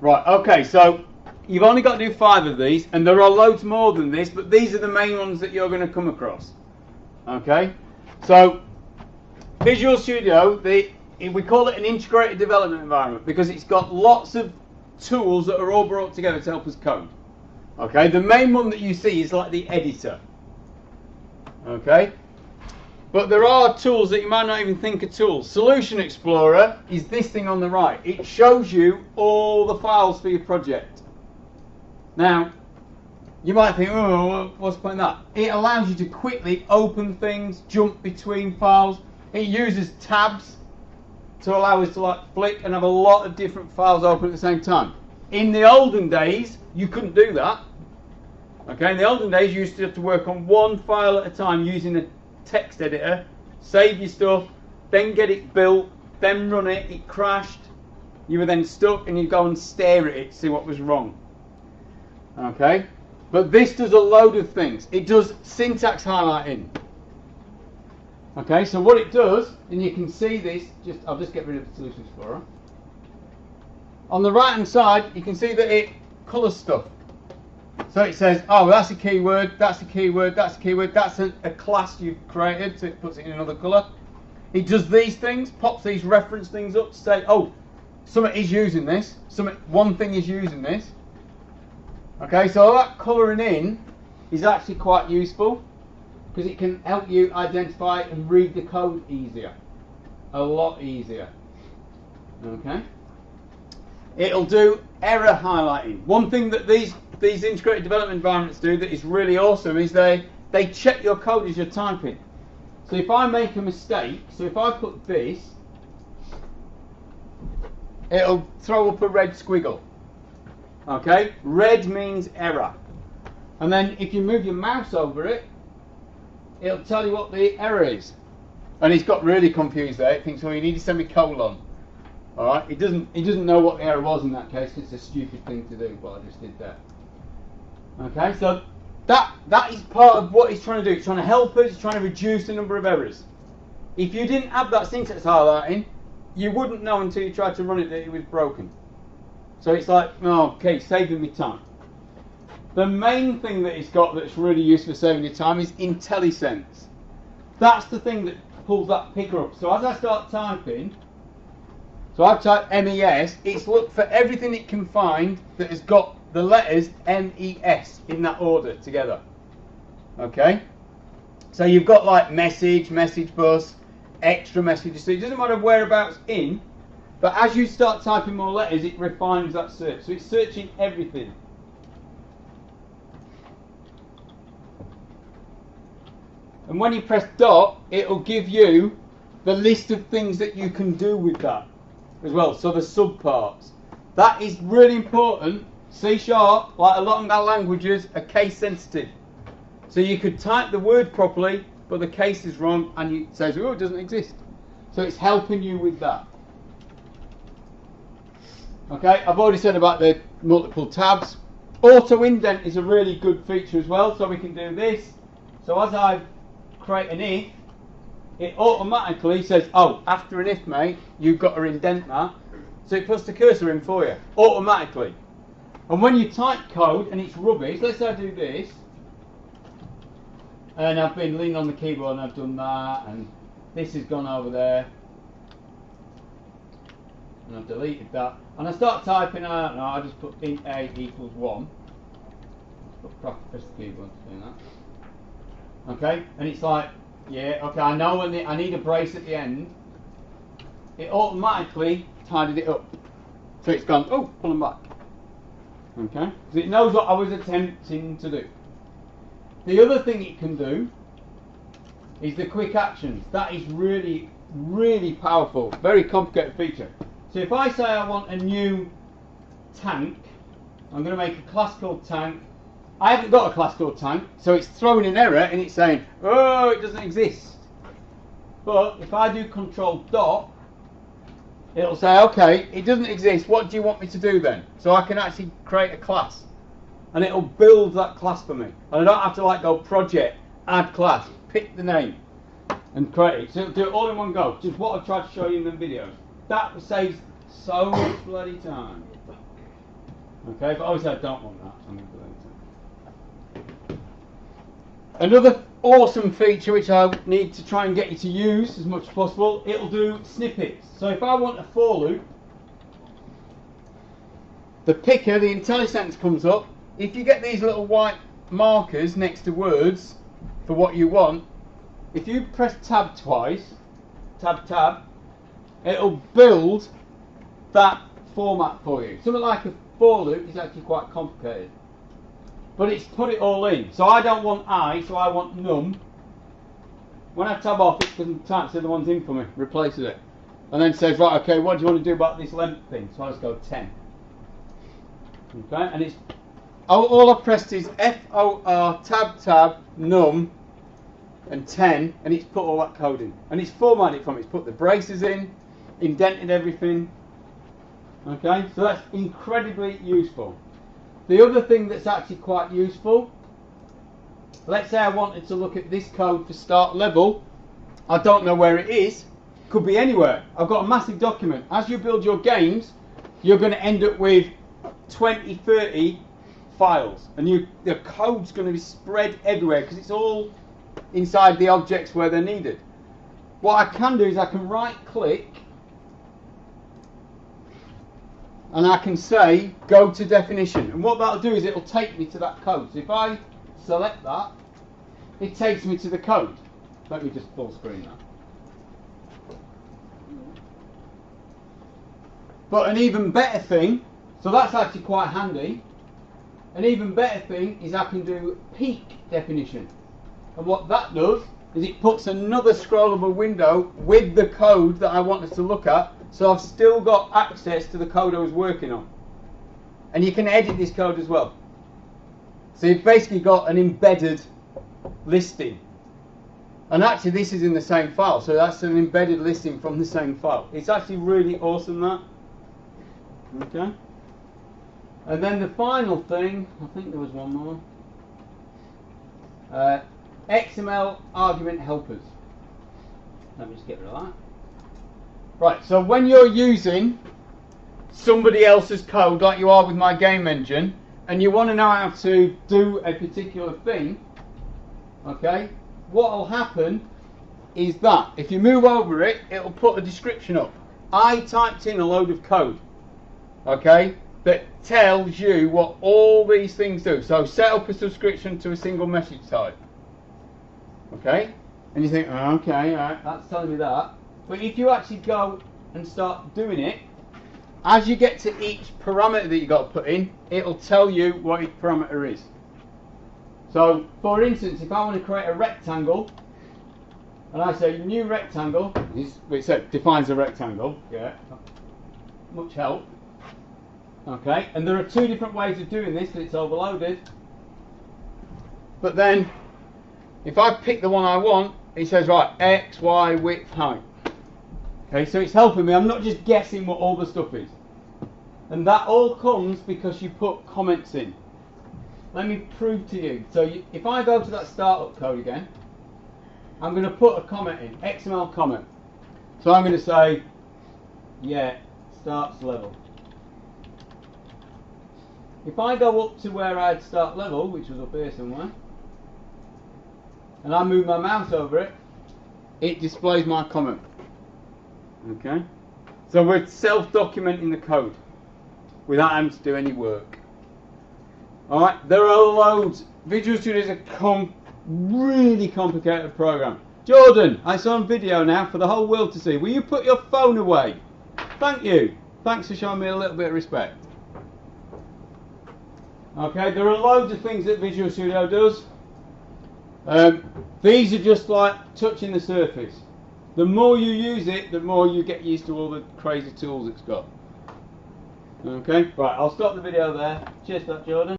Right, okay, so you've only got to do 5 of these, and there are loads more than this, but these are the main ones that you're going to come across. Okay, so Visual Studio, we call it an integrated development environment because it's got lots of tools that are all brought together to help us code. Okay, the main one that you see is like the editor. Okay, but there are tools that you might not even think are tools. Solution Explorer is this thing on the right. It shows you all the files for your project. Now, you might think, oh, what's the point in that? It allows you to quickly open things, jump between files. It uses tabs to allow us to like flick and have a lot of different files open at the same time. In the olden days, you couldn't do that. Okay, in the olden days, you used to have to work on one file at a time using a text editor, save your stuff, then get it built, then run it, it crashed, you were then stuck and you go and stare at it to see what was wrong. Okay, but this does a load of things. It does syntax highlighting. Okay, so what it does, and you can see this, I'll just get rid of the Solution Explorer. On the right hand side, you can see that it colours stuff. So it says, oh, that's a keyword, that's a keyword, that's a keyword, that's a class you've created, so it puts it in another colour. It does these things, pops these reference things up to say, oh, something is using this, one thing is using this. Okay, so all that colouring in is actually quite useful because it can help you identify and read the code easier, a lot easier. Okay, it'll do error highlighting. One thing that these integrated development environments do that is really awesome is they check your code as you're typing. So if I make a mistake, so if I put this, it'll throw up a red squiggle. Okay, red means error. And then if you move your mouse over it, it'll tell you what the error is. And he's got really confused there. It thinks, well, you need a semicolon. Alright, it doesn't know what the error was in that case. It's a stupid thing to do, what I just did there. Okay, so that is part of what he's trying to do. He's trying to help us, he's trying to reduce the number of errors. If you didn't have that syntax highlighting, you wouldn't know until you tried to run it that it was broken. So it's like, oh, okay, saving me time. The main thing that it's got that's really useful for saving your time is Intellisense. That's the thing that pulls that picker up. So as I start typing, so I've typed MES, it's looked for everything it can find that has got the letters MES in that order together. Okay? So you've got like message, message bus, extra messages. So it doesn't matter whereabouts in, but as you start typing more letters, it refines that search. So it's searching everything. And when you press dot, it'll give you the list of things that you can do with that as well. So the subparts. That is really important. C#, like a lot of our languages, are case sensitive. So you could type the word properly, but the case is wrong, and it says, oh, it doesn't exist. So it's helping you with that. Okay, I've already said about the multiple tabs. Auto indent is a really good feature as well. So we can do this. So as I create an if, it automatically says, oh, after an if, mate, you've got to indent that. So it puts the cursor in for you, automatically. And when you type code and it's rubbish, let's say I do this, and I've been leaning on the keyboard and I've done that, and this has gone over there, and I've deleted that, and I start typing, I don't know, I just put int a equals 1, press the keyboard to do that. Okay, and it's like, yeah, okay, I know when I need a brace at the end, it automatically tidied it up. So it's gone, oh, pull them back. Okay, because it knows what I was attempting to do. The other thing it can do is the quick actions. That is really, really powerful, very complicated feature. So if I say I want a new tank, I'm going to make a class called tank. I haven't got a class called tank, so it's throwing an error and it's saying, oh, it doesn't exist. But if I do control dot, it'll say, okay, it doesn't exist, what do you want me to do then? So I can actually create a class. And it'll build that class for me. And I don't have to like go project, add class, pick the name, and create it. So it'll do it all in one go, which is what I've tried to show you in the videos. That saves so much bloody time. Okay, but obviously I don't want that, so I'm going to delete it. Another awesome feature which I need to try and get you to use as much as possible, it'll do snippets. So if I want a for loop, the picker, the Intellisense comes up. If you get these little white markers next to words for what you want, if you press tab twice, tab, it'll build that format for you. Something like a for loop is actually quite complicated, but it's put it all in. So I don't want I, so I want num. When I tab off, it doesn't type the ones in for me, replaces it, and then says, right, okay, what do you want to do about this length thing? So I just go 10. Okay, and it's all I've pressed is FOR tab num and 10, and it's put all that code in, and it's formatted from it. It's put the braces in, indented everything. Okay, so that's incredibly useful. The other thing that's actually quite useful, let's say I wanted to look at this code for start level. I don't know where it is. Could be anywhere. I've got a massive document. As you build your games, you're going to end up with 20, 30 files, and the code's going to be spread everywhere because it's all inside the objects where they're needed. What I can do is I can right click and I can say go to definition, and what that'll do is it'll take me to that code. So if I select that, it takes me to the code. Let me just full screen that. But an even better thing, so that's actually quite handy. An even better thing is I can do peak definition, and what that does is it puts another scrollable window with the code that I want us to look at, so I've still got access to the code I was working on. And you can edit this code as well. So you've basically got an embedded listing. And actually this is in the same file, so that's an embedded listing from the same file. It's actually really awesome, that. Okay. And then the final thing, I think there was one more. XML Argument Helpers. Let me just get rid of that. Right, so when you're using somebody else's code like you are with my game engine, and you want to know how to do a particular thing, okay, what will happen is that if you move over it, it'll put a description up. I typed in a load of code, okay, that tells you what all these things do. So set up a subscription to a single message type. Okay, and you think, oh, okay, all right, that's telling me that. But if you actually go and start doing it, as you get to each parameter that you've got to put in, it'll tell you what each parameter is. So, for instance, if I want to create a rectangle, and I say new rectangle, which defines a rectangle, yeah, much help. Okay, and there are two different ways of doing this because it's overloaded. But then, if I pick the one I want, it says, right, X, Y, width, height. Okay, so it's helping me. I'm not just guessing what all the stuff is. And that all comes because you put comments in. Let me prove to you. So if I go to that startup code again, I'm going to put a comment in, XML comment. So I'm going to say, yeah, starts level. If I go up to where I had start level, which was up here somewhere, and I move my mouse over it, it displays my comment. Okay, so we're self-documenting the code without having to do any work. Alright, there are loads. Visual Studio is a really complicated program. Jordan, I saw on video now for the whole world to see. Will you put your phone away? Thank you. Thanks for showing me a little bit of respect. Okay, there are loads of things that Visual Studio does. These are just like touching the surface. The more you use it, the more you get used to all the crazy tools it's got. Okay, right, I'll stop the video there. Cheers for that, Jordan.